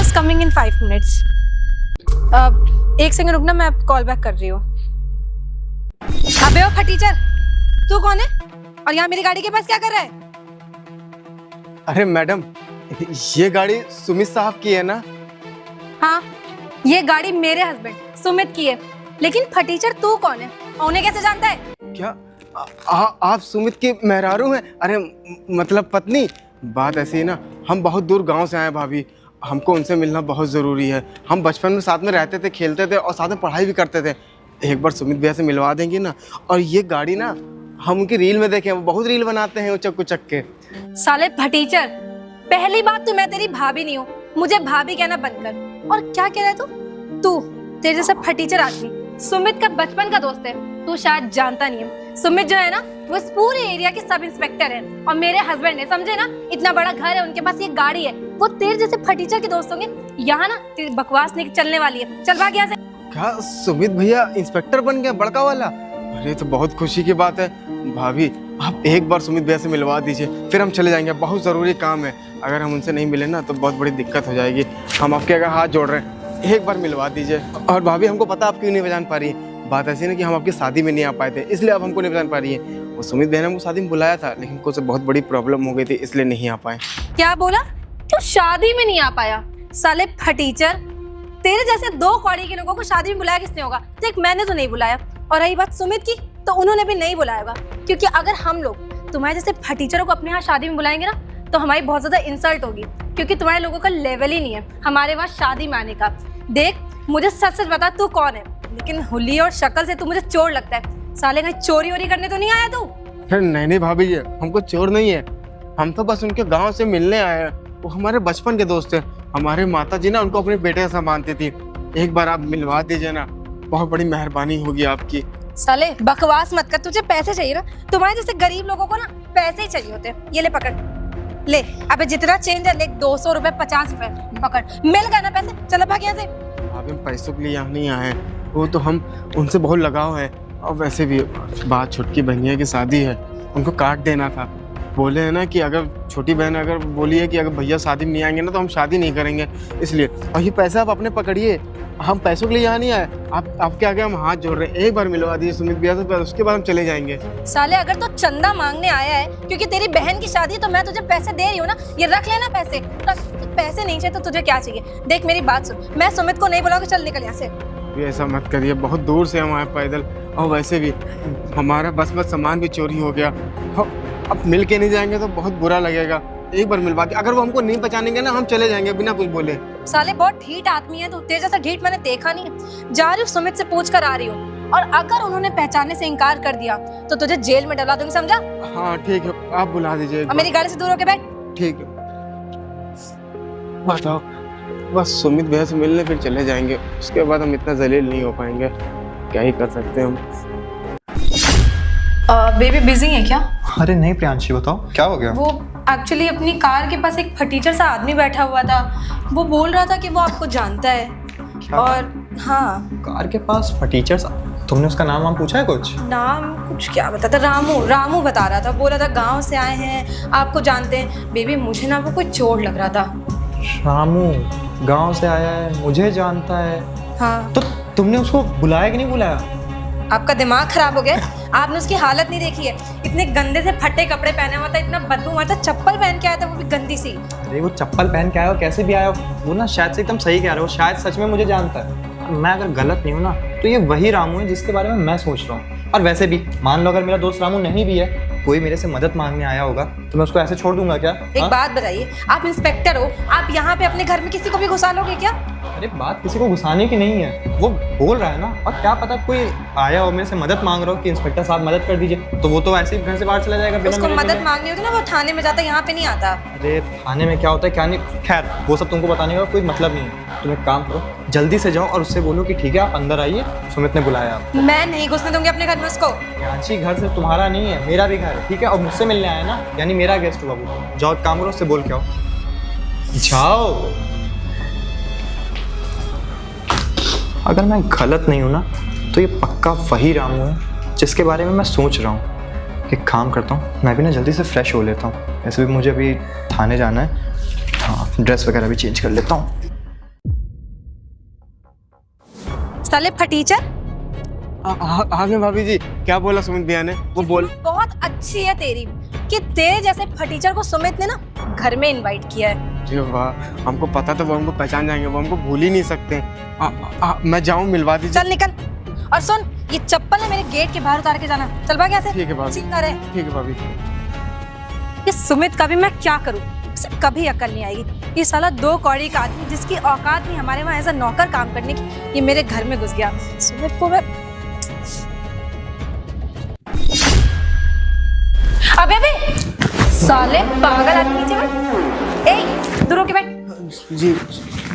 Is coming in 5 minutes. एक second रुकना, मैं कॉल बैक कर रही हूँ। अबे ओ फटीचर, तू कौन है और यहाँ मेरी गाड़ी के पास क्या कर रहा है? अरे मैडम, ये गाड़ी सुमित साहब की है ना? हाँ, ये गाड़ी मेरे हस्बैंड सुमित की है, लेकिन फटीचर तू कौन है और उन्हें कैसे जानता है? क्या आप सुमित की मेहरारू हैं? अरे मतलब पत्नी। बात ऐसी है ना, हम बहुत दूर गांव से आए हैं भाभी, हमको उनसे मिलना बहुत ज़रूरी है। हम बचपन में साथ में रहते थे, खेलते थे और साथ में पढ़ाई भी करते थे। एक बार सुमित भैया से मिलवा देंगे ना। और ये गाड़ी ना हम उनकी रील में देखे हैं, वो बहुत रील बनाते हैं उचक उचक के। साले फटीचर, पहली बात तो मैं तेरी भाभी नहीं हूँ, मुझे भाभी कहना बंद कर। और क्या कह रहा है तू तेरे जैसा फटीचर आदमी सुमित का बचपन का दोस्त है, तू शायद जानता नहीं है। सुमित जो है ना, वो इस पूरे एरिया के सब इंस्पेक्टर है और मेरे हस्बैंड है, समझे ना? इतना बड़ा घर है, उनके पास ये गाड़ी है। वो तेरे जैसे फटीचर के दोस्त होंगे। यहाँ ना तेरी बकवास नहीं चलने वाली है, चल भाग यहाँ से। क्या सुमित भैया इंस्पेक्टर बन गए, बड़का वाला? अरे तो बहुत खुशी की बात है भाभी। आप एक बार सुमित भैया से मिलवा दीजिए, फिर हम चले जाएंगे, बहुत ज़रूरी काम है। अगर हम उनसे नहीं मिले ना तो बहुत बड़ी दिक्कत हो जाएगी। हम आपके अगर हाथ जोड़ रहे हैं, एक बार मिलवा दीजिए। और भाभी, हमको पता आप क्यों नहीं पहचान पा रही है। बात ऐसी है ना कि हम आपकी शादी में नहीं आ पाए थे, इसलिए आप हमको नहीं पहचान पा रही है। वो सुमित भैया ने हमको शादी में बुलाया था, लेकिन कुछ बहुत बड़ी प्रॉब्लम हो गई थी, इसलिए नहीं आ पाए। क्या बोला? तू शादी में नहीं आ पाया? साले फटीचर, तेरे जैसे दो कौड़ी के लोगों को शादी में बुलाया किसने होगा? देख, मैंने तो नहीं बुलाया। और रही बात सुमित की, तो उन्होंने भी नहीं बुलाया होगा, क्योंकि अगर हम लोग तुम्हारे जैसे फटीचरों को अपने यहाँ शादी में बुलाएंगे ना तो हमारी बहुत ज्यादा इंसल्ट होगी, क्योंकि तुम्हारे लोगों का लेवल ही नहीं है हमारे वहाँ शादी में आने का। देख, मुझे सच सच बता, तू कौन है? लेकिन हुली और शक्ल से तू मुझे चोर लगता है। साले कहीं चोरी वोरी करने तो नहीं आया तू? नहीं भाभी जी, हमको चोर नहीं है, हम तो बस उनके गांव से मिलने आए हैं। वो हमारे बचपन के दोस्त हैं। हमारे माता जी ना उनको अपने बेटे से मानती थी। एक बार आप मिलवा दीजिए ना, बहुत बड़ी मेहरबानी होगी आपकी। साले बकवास मत कर, तुझे पैसे चाहिए ना? तुम्हारे जैसे गरीब लोगों को ना पैसे ही चाहिए होते हैं। ये ले पकड़, ले। अबे जितना चेंज है ले, 200 रुपए, 50 रुपए पकड़। मिल गए ना पैसे? चलो भाग यहाँ से। अभी हम पैसों के लिए यहाँ नहीं आए हैं, वो तो हम उनसे बहुत लगाव है। और वैसे भी बात छोटकी बहनिया की शादी है, उनको काट देना था। बोले हैं ना कि अगर छोटी बहन अगर बोली है कि अगर भैया शादी में नहीं आएंगे ना तो हम शादी नहीं करेंगे, इसलिए। और ये पैसा आप अपने पकड़िए, हम पैसों के लिए यहाँ नहीं आए। आपके आगे हम हाथ जोड़ रहे हैं, एक बार मिलवा दीजिए सुमित भैया से, उसके बाद हम चले जाएंगे। साले, अगर तो चंदा मांगने आया है क्योंकि तेरी बहन की शादी है तो मैं तुझे पैसे दे रही हूँ ना, ये रख लेना पैसे। पैसे नहीं चाहिए तो तुझे क्या चाहिए? देख मेरी बात सुन, मैं सुमित को नहीं बुलाऊंगी, चल निकल यहाँ से। भी ऐसा मत करिए, बहुत दूर से हम आए पैदल, और वैसे भी हमारा बस सामान भी चोरी हो गया। अब मिल के नहीं जाएंगे तो बहुत बुरा लगेगा। एक बार मिलवा दी, अगर वो हमको नहीं पहचानेंगे ना हम चले जाएंगे बिना कुछ बोले। साले बहुत ढीठ आदमी है तू, तेरे जैसा ढीठ मैंने देखा नहीं। जा रही हूँ, सुमित से पूछ कर आ रही हूँ, और अगर उन्होंने पहचानने से इनकार कर दिया तो तुझे जेल में डलवा दूंगी, समझा? हाँ ठीक है, आप बुला दीजिए। और मेरी गाड़ी से दूर होके बैठ। ठीक है। बताओ, बस सुमित भैया से मिलने फिर चले जाएंगे, उसके बाद हम इतना जलील नहीं हो पाएंगे। क्या ही कर सकते हैं हम। बेबी बिजी है क्या? अरे नहीं प्रियांशी, बताओ क्या हो गया? वो एक्चुअली अपनी कार के पास एक फटीचर सा आदमी बैठा हुआ था, वो बोल रहा था कि वो आपको जानता है। और हाँ, कार के पास फटीचर, तुमने उसका नाम पूछा है? कुछ नाम कुछ क्या बताता, रामू बता रहा था। बोला था गांव से आए हैं, आपको जानते हैं। बेबी मुझे ना वो कोई चोर लग रहा था। रामू गांव से आया है, मुझे जानता है? हाँ। तो तुमने उसको बुलाया कि नहीं बुलाया? आपका दिमाग खराब हो गया? आपने उसकी हालत नहीं देखी है? इतने गंदे से फटे कपड़े पहने हुआ था, इतना बदबू मारता, चप्पल पहन के आया था, वो भी गंदी सी। अरे वो चप्पल पहन के आया हो, कैसे भी आया हो, वो ना शायद से एकदम सही कह रहे हो, शायद सच में मुझे जानता है। मैं अगर गलत नहीं हूँ ना तो ये वही रामू है जिसके बारे में मैं सोच रहा हूँ। और वैसे भी मान लो अगर मेरा दोस्त रामू नहीं भी है, कोई मेरे से मदद मांगने आया होगा तो मैं उसको ऐसे छोड़ दूंगा क्या? एक बात बताइए, आप इंस्पेक्टर हो, आप यहाँ पे अपने घर में किसी को भी घुसा लोगे क्या? अरे बात किसी को घुसाने की नहीं है, वो बोल रहा है ना। और क्या पता कोई आया हो मेरे से मदद मांग रहा हो कि इंस्पेक्टर साहब मदद कर दीजिए, तो वो तो ऐसे ही घर से बाहर चला जाएगा बिना उसको मदद मांगनी होती ना, वो थाने में जाता, यहाँ पे नहीं आता। अरे थाने में क्या होता है क्या नहीं, खैर वो सब तुमको बताने का कोई मतलब नहीं है। तुम एक काम करो, जल्दी से जाओ और उससे बोलो कि ठीक है आप अंदर आइए, सुमित ने बुलाया आप। मैं नहीं घुसने दूंगी अपने घर में उसको। प्रियांशी घर सिर्फ तुम्हारा नहीं है, मेरा भी घर है, ठीक है? और मुझसे मिलने आया ना, यानी मेरा गेस्ट हुआ वो। जाओ एक काम करो, उससे बोल के आओ, जाओ। अगर मैं गलत नहीं हूँ ना तो ये पक्का वही रामू है जिसके बारे में मैं सोच रहा हूँ। एक काम करता हूँ, मैं भी ना जल्दी से फ्रेश हो लेता हूँ, ऐसे भी मुझे अभी थाने जाना है। हाँ, ड्रेस वगैरह भी चेंज कर लेता हूँ। साले फटीचर। आगे भाभी जी, क्या बोला सुमित भैया ने? वो बोल बहुत अच्छी है तेरी कि तेरे जैसे फटीचर को सुमित ने ना घर में इनवाइट किया है। अरे वाह, हमको पता था वो हमको पहचान जाएंगे, वो हमको भूल ही नहीं सकते। मैं जाऊँ, मिलवा दीजिए। चल निकल। और सुन, ये चप्पल है मेरे गेट के बाहर उतार के जाना। चल भाग यहाँ से। ठीक है भाभी। चिंता रहे। ठीक है भाभी। ये सुमित का भी मैं क्या करूं, उसे कभी अकल नहीं आएगी। ये साला 2 कौड़ी का आदमी जिसकी औकात नहीं हमारे वहाँ ऐसा नौकर काम करने की, ये मेरे घर में घुस गया। सुमित को मैं अबे साले पागल आदमी। नीचे बैठ। ए दूर होके बैठ। जी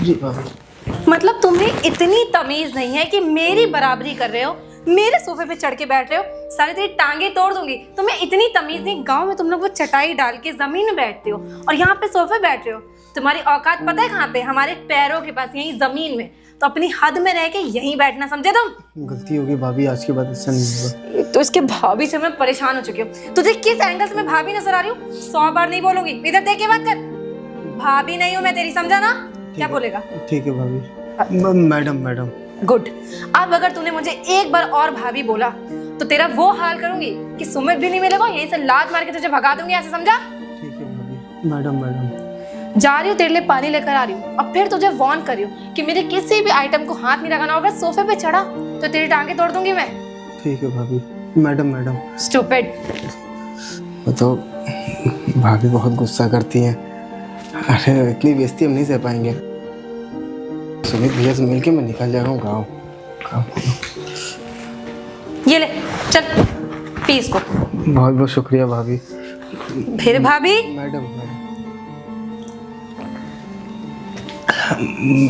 जी भाभी। मतलब तुम्हें इतनी तमीज नहीं है कि मेरी बराबरी कर रहे हो, मेरे सोफे पे चढ़ के बैठ रहे हो। सारे तेरी टांगे तोड़ दूंगी। तुम्हें इतनी तमीज नहीं। गांव में तुम लोग वो चटाई डाल के जमीन में बैठते हो और यहाँ पे सोफे बैठ रहे हो। तुम्हारी औकात पता है कहाँ पे? हमारे पैरों के पास, यहीं जमीन में। तो अपनी हद में रह के यहीं बैठना, समझे तुम? गलती होगी भाभी, आज के बाद ऐसा नहीं होगा। तो इसके भाभी से मैं परेशान हो चुकी हूँ। तुझे किस एंगल से मैं भाभी नजर आ रही हूँ? 100 बार नहीं बोलूंगी। इधर देख के बात कर। भाभी नहीं हूँ मैं तेरी, समझा ना? क्या बोलेगा? ठीक है भाभी। Madam madam. गुड। अब अगर तूने मुझे एक बार और भाभी बोला तो तेरा वो हाल करूंगी कि सुमित भी नहीं मिलेगा, यहीं से लात मार के तुझे भगा दूंगी, ऐसे समझा? ठीक है भाभी। Madam madam. जा रही हूँ, तेरे लिए पानी लेकर आ रही हूँ और फिर तुझे वार्न कर रही हूँ कि मेरे किसी भी आइटम को हाथ नहीं लगाना। अगर सोफे पे चढ़ा तो तेरी टांगे तोड़ दूंगी मैं। ठीक है भाभी। Madam madam. स्टूपिड। तो भाभी बहुत गुस्सा करती हैं। अरे इतनी बेइज्जती हम नहीं सह पाएंगे। सुमित भैया से मिलके मैं निकल जा रहा हूँ गाँव। ये ले, चल पी इसको। बहुत बहुत शुक्रिया भाभी। फिर भाभी? मैडम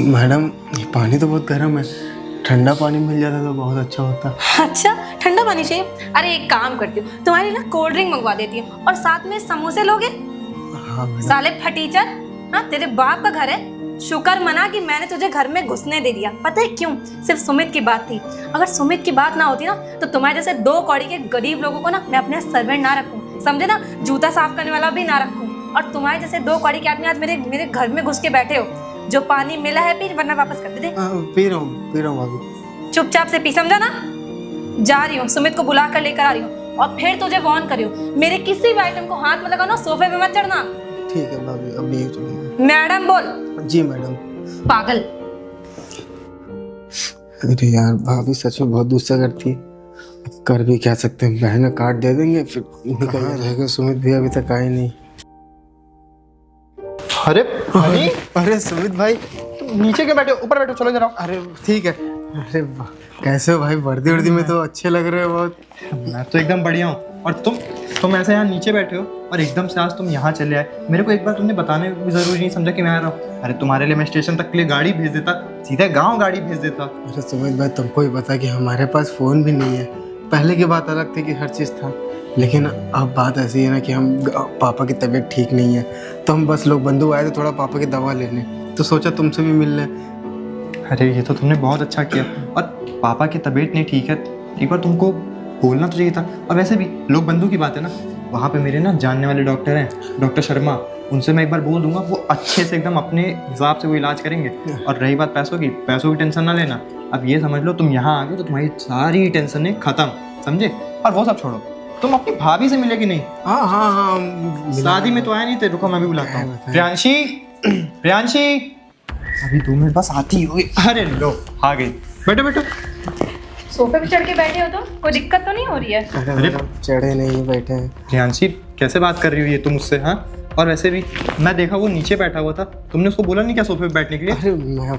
मैडम, ये पानी तो बहुत गर्म है, ठंडा पानी मिल जाता तो बहुत अच्छा होता। अच्छा, ठंडा पानी चाहिए? अरे एक काम करती हूँ, तुम्हारी ना कोल्ड ड्रिंक मंगवा देती हूँ और साथ में समोसे लोगे? हाँ मैडम। साले फटीचर, हाँ तेरे बाप का घर है। शुक्र मना कि मैंने तुझे घर में घुसने दे दिया। पता है क्यों? सिर्फ सुमित की बात थी। अगर सुमित की बात ना होती ना तो तुम्हारे जैसे 2 कौड़ी के गरीब लोगों को ना मैं अपने सर्वेंट ना रखूं, समझे ना? जूता साफ करने वाला भी ना रखूं। और तुम्हारे जैसे 2 कौड़ी के आदमी आज मेरे घर में घुस के बैठे हो। जो पानी मिला है पी, वरना वापस कर दे। पी रहा हूँ भाभी। चुपचाप से पी, समझा ना? जा रही हूँ, सुमित को बुला कर लेकर आ रही हूँ और फिर तुझे वार्न कर रही हूँ, मेरे किसी भी आइटम को हाथ में लगाना, सोफे पे मत चढ़ना। ठीक है भाभी, अब नहीं चलेंगे। मैडम बोल। जी मैडम। पागल। अरे यार, भाभी सच में बहुत गुस्सा करती है। कर भी क्या सकते हैं, बहन काट दे देंगे फिर निकल रहेगा। सुमित भैया अभी तक आए नहीं। अरे भाई, अरे सुमित भाई, नीचे क्यों बैठे हो? ऊपर बैठो, चलो जरा। अरे ठीक है। अरे वाह, कैसे हो भाई? वर्दी वर्दी में तो अच्छे लग रहे हो बहुत। मैं तो एकदम बढ़िया हूँ। और तुम ऐसे यहाँ नीचे बैठे हो और एकदम से आज तुम यहाँ चले आए। मेरे को एक बार तुमने बताने भी जरूरी नहीं समझा कि मैं आ रहा हूँ। अरे तुम्हारे लिए मैं स्टेशन तक के लिए गाड़ी भेज देता, सीधे गाँव गाड़ी भेज देता। अरे सुमित भाई, तुमको ही पता कि हमारे पास फ़ोन भी नहीं है। पहले की बात अलग थी कि हर चीज़ था, लेकिन अब बात ऐसी है ना कि हम पापा की तबीयत ठीक नहीं है, तो हम बस लोग बंधु आए थे थोड़ा पापा की दवा लेने, तो सोचा तुमसे भी मिल लें। अरे ये तो तुमने बहुत अच्छा किया। और पापा की तबीयत नहीं ठीक है, एक बार तुमको बोलना तो चाहिए था। और वैसे भी लोग बंधु की बात है ना, वहाँ पे मेरे ना जानने वाले डॉक्टर हैं, डॉक्टर शर्मा। उनसे मैं एक बार बोल दूंगा, वो अच्छे से एकदम अपने हिसाब से वो इलाज करेंगे। और रही बात पैसों की टेंशन ना लेना। अब ये समझ लो, तुम यहाँ आ गए तो तुम्हारी सारी टेंशनें खत्म, समझे? और वो सब छोड़ो, तुम अपनी भाभी से मिले कि नहीं? हाँ हाँ हाँ, शादी में तो आया नहीं थे। रुको मैं भी बुलाता हूँ। प्रियांशी, प्रियांशी, अभी 2 मिनट बस आती होगी। अरे लो, आ गई। बैठो बैठो। सोफे पे चढ़ के बैठे हो तो कोई दिक्कत तो नहीं हो रही है? अरे चढ़े नहीं, बैठे हैं। प्रियांशी, कैसे बात कर रही हो ये तुम मुझसे? हाँ, और वैसे भी मैं देखा वो नीचे बैठा हुआ था, तुमने उसको बोला नहीं क्या सोफे पे बैठने के लिए? अरे मैं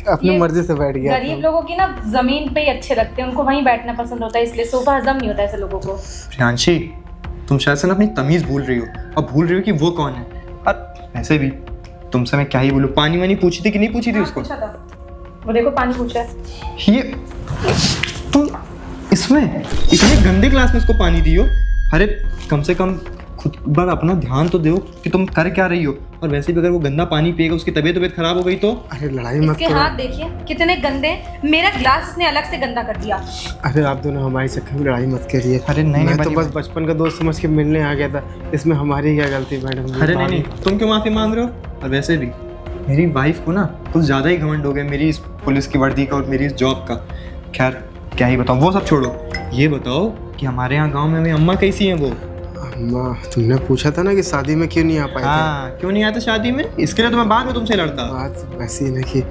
अपनी मर्जी से बैठ गया। गरीब लोगों की ना जमीन पे ही अच्छे लगते हैं, उनको वहीं बैठना पसंद होता है, इसलिए सोफा हजम नहीं होता ऐसे लोगों को। प्रियांशी, तुम शायद से ना अपनी तमीज भूल रही हो और भूल रही हो कि वो कौन है। और वैसे भी तुमसे मैं क्या ही बोलूं, पानी वानी पूछी थी कि नहीं पूछी थी उसको? पूछा था, वो देखो पानी पूछ रहा है। ये तुम इसमें इतने गंदे ग्लास में इसको पानी दियो। अरे कम से कम खुद बार अपना ध्यान तो दो कि तुम कर क्या रही हो। और वैसे भी अगर वो गंदा पानी पिएगा, उसकी तबीयत खराब हो गई तो? अरे लड़ाई मत इसके करो। हाथ देखिए कितने गंदे, मेरा ग्लास इसने अलग से गंदा कर दिया। अरे आप दोनों हमारी चक्कर में लड़ाई मत करिए। अरे नहीं, मैं नहीं, तो बस बचपन का दोस्त समझ के मिलने आ गया था, इसमें हमारी क्या गलती मैडम? अरे नहीं, तुम क्यों माफी मांग रहे हो? और वैसे भी मेरी वाइफ को ना कुछ ज़्यादा ही घमंड हो गया मेरी इस पुलिस की वर्दी का और मेरी इस जॉब का। खैर क्या ही बताऊँ, वो सब छोड़ो, ये बताओ कि हमारे यहाँ गांव में मेरी अम्मा कैसी हैं वो? अम्मा, तुमने पूछा था ना कि शादी में क्यों नहीं आ पाए थे। हाँ, क्यों नहीं आया था शादी में? इसके लिए तो मैं बाद में तुमसे लड़ता। बात वैसी है ना कि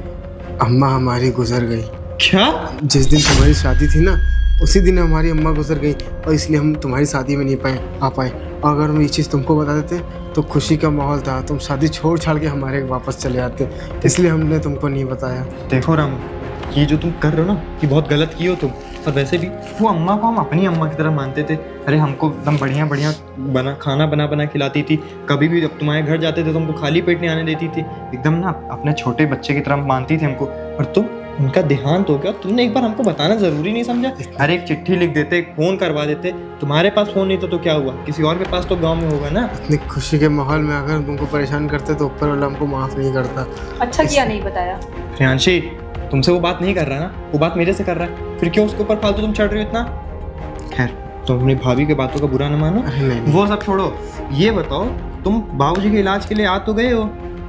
अम्मा हमारी गुजर गई। क्या? जिस दिन तुम्हारी शादी थी ना, उसी दिन हमारी अम्मा गुजर गई और इसलिए हम तुम्हारी शादी में नहीं आ पाए। और अगर हम ये चीज़ तुमको बता देते तो खुशी का माहौल था, तुम शादी छोड़ छाड़ के हमारे वापस चले आते, इसलिए हमने तुमको नहीं बताया। देखो रामू, ये जो तुम कर रहे हो ना, ये बहुत गलत की हो तुम। और वैसे भी वो अम्मा को हम अपनी अम्मा की तरह मानते थे। अरे हमको एकदम बढ़िया बढ़िया खाना बना खिलाती थी। कभी भी जब तुम्हारे घर जाते थे तो हमको खाली पेट नहीं आने देती थी। एकदम ना अपने छोटे बच्चे की तरह मानती थी हमको। और तुम, उनका देहांत हो गया, तुमने एक बार हमको बताना जरूरी नहीं समझा? अरे एक चिट्ठी लिख देते, एक फ़ोन करवा देते। तुम्हारे पास फ़ोन नहीं था तो क्या हुआ, किसी और के पास तो गाँव में होगा ना। इतनी खुशी के माहौल में अगर हम तुमको परेशान करते तो ऊपर वाला हमको माफ़ नहीं करता। अच्छा किया नहीं बताया। प्रियांशी, तुमसे वो बात नहीं कर रहा ना, वो बात मेरे से कर रहा है, फिर क्यों उसके ऊपर फालतू तुम चढ़ रहे हो इतना? खैर, तुम अपनी भाभी के बातों का बुरा न मानो। नहीं। वो सब छोड़ो, ये बताओ तुम बाबूजी के इलाज के लिए आ तो गए हो,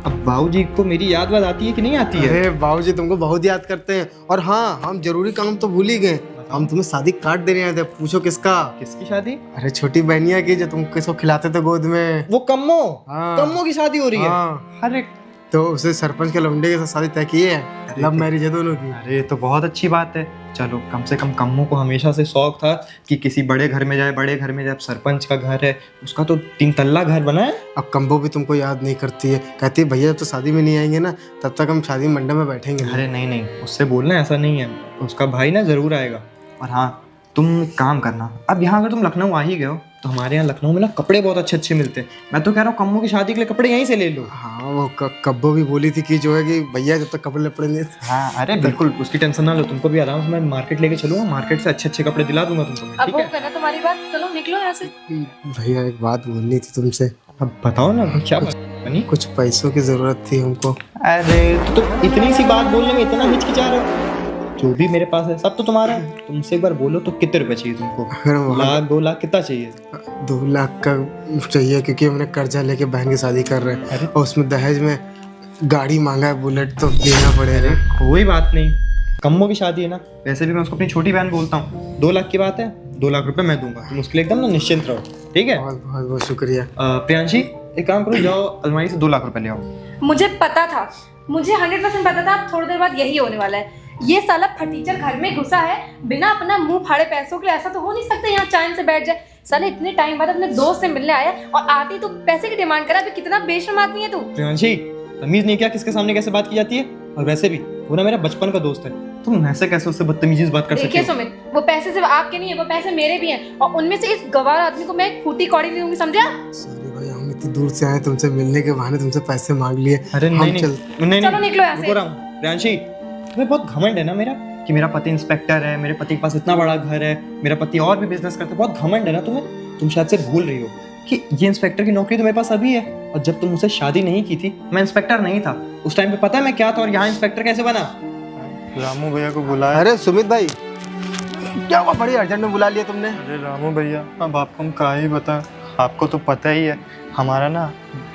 अब बाबूजी को मेरी याद आती है कि नहीं आती है? अरे बाबूजी तुमको बहुत याद करते हैं। और हाँ, हम जरूरी काम तो भूल ही गए, हम तुम्हें शादी कार्ड देने आए थे। पूछो किसका? किसकी शादी? अरे छोटी बहनिया की, जो तुम किसको खिलाते थे गोद में। वो कम्मो। हाँ। कम्मो की शादी हो रही है? हाँ। अरे तो उसे सरपंच के लौंडे के साथ शादी तय की है, लव मैरिज है दोनों की। अरे तो बहुत अच्छी बात है। चलो, कम से कम कम्मो को हमेशा से शौक था कि किसी बड़े घर में जाए, बड़े घर में जाए। सरपंच का घर है, उसका तो 3 तल्ला घर बना है। अब कम्बो भी तुमको याद नहीं करती है, कहती है भैया जब तो शादी में नहीं आएंगे ना, तब तक हम शादी मंडप में बैठेंगे। अरे नहीं, उससे बोलना ऐसा नहीं है, उसका भाई ना जरूर आएगा। और हाँ, तुम एक काम करना, अब यहाँ अगर तुम लखनऊ आ ही गए हो तो हमारे यहाँ लखनऊ में ना कपड़े बहुत अच्छे मिलते हैं। मैं तो कह रहा हूँ कम्मो की शादी के लिए कपड़े यहीं से ले लो। हाँ, वो कब्बो भी बोली थी कि जो है कि भैया जब तक कपड़े लपड़े नहीं। हाँ, अरे बिल्कुल, उसकी टेंशन ना लो, तुमको भी आराम से मैं मार्केट लेके चलूँगा, मार्केट से अच्छे कपड़े दिला दूंगा तुमको मैं, अब ठीक वो है? करना तुम्हारी बात, चलो निकलो यहाँ से। भैया एक बात बोलनी थी तुमसे। अब बताओ ना, क्या बात बनी? कुछ पैसों की जरूरत थी हमको। अरे तो इतनी सी बात बोलने में इतना हिचकिचा रहे हो? जो भी मेरे पास है सब तो तुम्हारा है, तुमसे एक बार बोलो तो कितने रुपए चाहिए तुमको? अगर 1 लाख 2 लाख कितना चाहिए? 2 लाख का चाहिए, क्योंकि हमने कर्जा लेके बहन की शादी कर रहे हैं और उसमें दहेज में गाड़ी मांगा है, बुलेट, तो देना पड़ेगा। कोई बात नहीं, कम्मो की शादी है ना, वैसे भी मैं उसको अपनी छोटी बहन बोलता हूँ। 2 लाख की बात है, 2 लाख रुपए मैं दूंगा, तुम उसके लिए एकदम ना निश्चिंत रहो, ठीक है? बहुत बहुत बहुत शुक्रिया। प्रियांशी, एक काम करो, जाओ अलमारी से 2 लाख रुपए ले आओ। मुझे पता था, मुझे 100% पता था थोड़ी देर बाद यही होने वाला है। ये साला फटीचर घर में घुसा है बिना अपना मुंह फाड़े पैसों के लिए। ऐसा तो हो नहीं सकता यहाँ चैन से बैठ जाए। साले इतने टाइम बाद अपने दोस्त से मिलने आया और आती तो पैसे की डिमांड करा। अभी कितना बेशर्म आदमी है तू। प्रियांशी, तमीज नहीं क्या किसके सामने कैसे बात की जाती है? और वैसे भी वो ना मेरा बचपन का दोस्त है, तुम ऐसे कैसे उससे बदतमीजी से बात कर सकते देखिए हो? सुमित, वो पैसे सिर्फ आपके नहीं है, वो पैसे मेरे भी हैं और उनमें से इस गवार आदमी को मैं खूटी कौड़ी नहीं दूंगी, समझा? सॉरी भाई, हम इतनी दूर से आए, तुमसे मिलने के बहाने तुमसे पैसे मांग लिए। अरे हम नहीं, चलो निकलो यहाँ से। रुको राम। प्रियांशी, तुम्हें बहुत घमंड है ना मेरा, कि मेरा पति इंस्पेक्टर है, मेरे पति के पास इतना बड़ा घर है, मेरा पति और भी बिजनेस करता है। बहुत घमंड है ना तुम्हें। तुम शायद से भूल रही हो कि ये इंस्पेक्टर की नौकरी तो मेरे पास अभी है, और जब तुम मुझसे शादी नहीं की थी मैं इंस्पेक्टर नहीं था। उस टाइम पे पता है मैं क्या था और यहाँ इंस्पेक्टर कैसे बना? रामू भैया को बुलाया। अरे सुमित भाई, क्या हुआ, बड़ी अर्जेंट में बुला लिया तुमने? अरे रामू भैया, अब आपको हम क्या ही बताएं, आपको तो पता ही है हमारा ना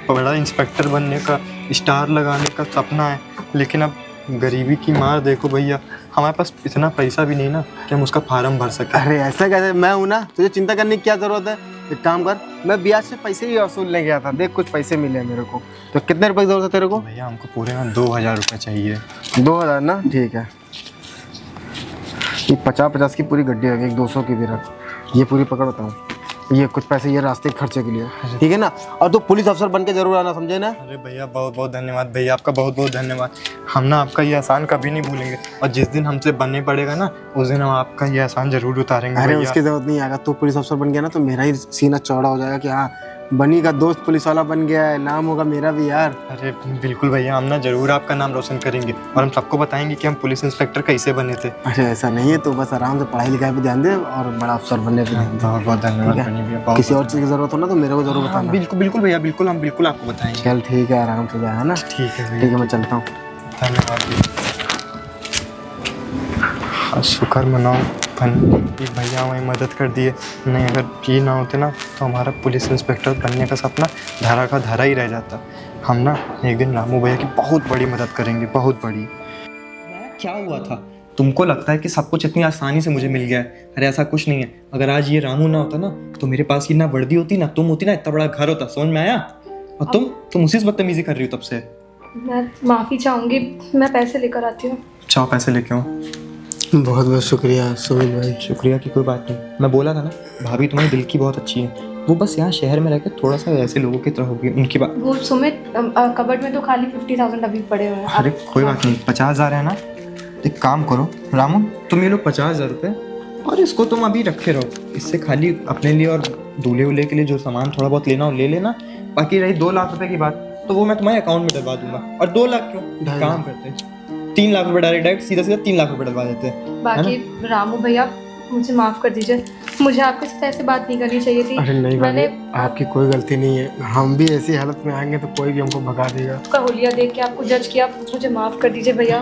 बड़ा इंस्पेक्टर बनने का, स्टार लगाने का सपना है, लेकिन अब गरीबी की मार देखो भैया, हमारे पास इतना पैसा भी नहीं ना कि हम उसका फार्म भर सकें। अरे ऐसा कैसे, मैं हूँ ना, तुझे चिंता करने की क्या जरूरत है। एक काम कर, मैं ब्याज से पैसे ही वसूलने गया था, देख कुछ पैसे मिले मेरे को। तो कितने रुपए की जरूरत है तेरे को? भैया हमको पूरे ना 2000 रुपये चाहिए। 2000 ना, ठीक है। ये 50-50 की पूरी गड्डी है, एक 200 की भी रख। ये पूरी पकड़ बताऊँ, ये कुछ पैसे ये रास्ते के खर्चे के लिए, ठीक है ना? और तो पुलिस अफसर बन के जरूर आना, समझे ना? अरे भैया बहुत बहुत धन्यवाद भैया, आपका बहुत बहुत धन्यवाद। हम ना आपका ये एहसान कभी नहीं भूलेंगे, और जिस दिन हमसे बनने पड़ेगा ना उस दिन हम आपका ये एहसान जरूर उतारेंगे। अरे भैया उसकी जरूरत नहीं आएगा, तू पुलिस अफसर बन गया ना तो मेरा ही सीना चौड़ा हो जाएगा कि हाँ, बनी का दोस्त पुलिस वाला बन गया है, नाम होगा मेरा भी यार। अरे बिल्कुल भैया, हम ना जरूर आपका नाम रोशन करेंगे और हम सबको बताएंगे कि हम पुलिस इंस्पेक्टर कैसे बने थे। अरे ऐसा नहीं है, तो बस आराम से पढ़ाई लिखाई पे ध्यान दे और बड़ा अफसर बनने पे ध्यान दे। बहुत बहुत धन्यवाद ठीक है? बनी भैया, बहुत किसी और चीज़ की जरूरत हो ना तो मेरे को जरूर बताना। बिल्कुल बिल्कुल भैया, बिल्कुल हम बिल्कुल आपको बताएंगे। चल ठीक है, आराम से जा, है ना? ठीक है भैया, ठीक है, मैं चलता हूँ। धन्यवाद भैया। शुक्र मनाओ कि भैया हमें मदद कर दिए, नहीं अगर ये ना होते ना तो हमारा पुलिस इंस्पेक्टर बनने का सपना धरा का धरा ही रह जाता। हम ना एक दिन रामू भैया की बहुत बड़ी मदद करेंगे, बहुत बड़ी। क्या हुआ था? तुमको लगता है कि सब कुछ इतनी आसानी से मुझे मिल गया है? अरे ऐसा कुछ नहीं है। अगर आज ये रामू ना होता ना तो मेरे पास ये ना वर्दी होती ना तुम होती ना इतना बड़ा घर होता। समझ में आया? और तुम उसी से बदतमीजी कर रही हो तब से। मैं माफ़ी चाहूँगी, मैं पैसे लेकर आती हूँ। चाहो पैसे लेके आओ। बहुत बहुत शुक्रिया सुमित भाई। शुक्रिया की कोई बात नहीं। मैं बोला था ना भाभी तुम्हारे दिल की बहुत अच्छी है। वो बस यहाँ शहर में रहकर थोड़ा सा ऐसे लोगों की तरह होगी। उनकी बात वो सुमित कबर्ड में तो खाली 50,000 अभी पड़े हुए हैं। अरे कोई बात नहीं, 50,000 है ना। एक काम करो रामू, तुम ये लो 50,000 रुपये और इसको तुम अभी रखे रहो। इससे खाली अपने लिए और दूल्हे उल्हे के लिए जो सामान थोड़ा बहुत लेना हो ले लेना। बाकी रही 2 लाख रुपए की बात तो वो मैं तुम्हारे अकाउंट में डलवा दूंगा। और 2 लाख क्यों, काम करते हैं 3 लाख रुपए डायरेक्ट सीधा 3 लाख रुपए डलवा देते हैं। बाकी रामू भैया मुझे माफ़ कर दीजिए, मुझे आपके साथ ऐसे बात नहीं करनी चाहिए थी। अरे नहीं मैंने भाभी, आपकी कोई गलती नहीं है। हम भी ऐसी हालत में आएंगे तो कोई भी हमको भगा देगा। आपका हुलिया देख के आपको जज किया, मुझे माफ़ कर दीजिए भैया।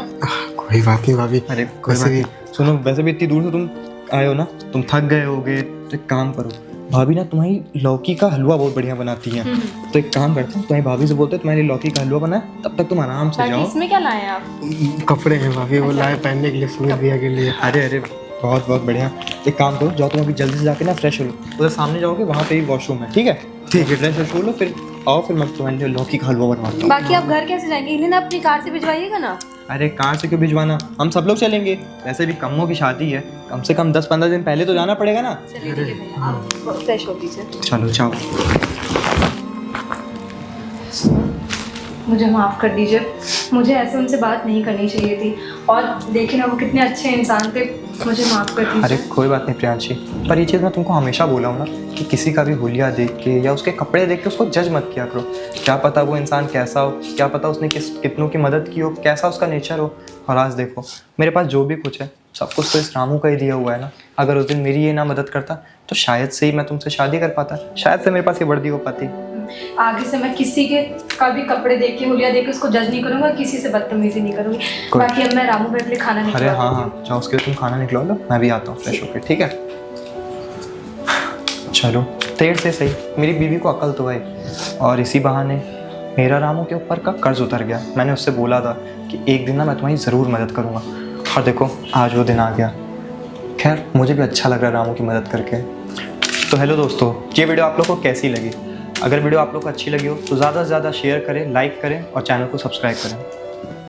कोई बात नहीं भाभी। अरे कोई बात नहीं। सुनो वैसे भी इतनी दूर से तुम आए हो ना, तुम थक गए होगे तो एक काम करो, भाभी ना तुम्हारी लौकी का हलवा बहुत बढ़िया बनाती हैं। तो एक काम करता हूँ तुम्हारी भाभी से बोलते हैं तुम्हारे लिए लौकी का हलवा बनाए, तब तक तुम आराम से जाओ। इसमें क्या लाए हैं आप? कपड़े हैं भाभी, वो लाए पहनने के लिए सुमित भैया के लिए। अरे बहुत बहुत बढ़िया। एक काम करो, जाओ तुम अभी जल्दी से जाके ना फ्रेश हो लो। उधर सामने जाओगे वहाँ पे ही वॉशरूम है, ठीक है? ठीक है, फ्रेश हो लो फिर आओ, फिर मैं तुम्हारे लिए लौकी का हलवा बनवाता हूँ। बाकी आप घर कैसे जाएंगे? इन्हें ना अपनी कार से भिजवाइएगा ना। अरे कार से क्यों भिजवाना, हम सब लोग चलेंगे। वैसे भी कम्मों की शादी है, कम से कम 10-15 दिन पहले तो जाना पड़ेगा ना। चलिए ठीक है भैया, आप फ्रेश हो लीजिए। चलो जाओ। मुझे माफ़ कर दीजिए, मुझे ऐसे उनसे बात नहीं करनी चाहिए थी। और देखिए ना वो कितने अच्छे इंसान थे, मुझे माफ़ कर दीजिए। अरे कोई बात नहीं प्रियांशी, पर ये चीज़ मैं तुमको हमेशा बोला हूँ ना कि किसी का भी हुलिया देख के या उसके कपड़े देख के उसको जज मत किया करो। क्या पता वो इंसान कैसा हो, क्या पता उसने कितनों की मदद की हो, कैसा उसका नेचर हो। और आज देखो मेरे पास जो भी कुछ है सब कुछ तो इस रामू का ही दिया हुआ है ना। अगर उस दिन मेरी ये ना मदद करता तो शायद से ही मैं तुमसे शादी कर पाता, शायद से मेरे पास ये वर्दी हो पाती। आगे से मैं किसी के का भी कपड़े देख के हुलिया देख के उसको जज नहीं करूँगा, किसी से बदतमीजी नहीं करूँगी। बाकी अब मैं रामू भाई के लिए खाना अरे निकलवा हाँ देती हूँ। हाँ जाओ, उसके लिए तुम खाना निकलवा लो, मैं भी आता हूँ फ्रेश होकर, ठीक है? चलो देर से सही मेरी बीवी को अकल तो है। और इसी बहाने मेरा रामू के ऊपर का कर्ज उतर गया। मैंने उससे बोला था कि एक दिन ना मैं तुम्हारी ज़रूर मदद करूँगा, और देखो आज वो दिन आ गया। खैर मुझे भी अच्छा लग रहा है रामू की मदद करके। तो हेलो दोस्तों, ये वीडियो आप लोग को कैसी लगी? अगर वीडियो आप लोग को अच्छी लगी हो तो ज़्यादा से ज़्यादा शेयर करें, लाइक करें और चैनल को सब्सक्राइब करें।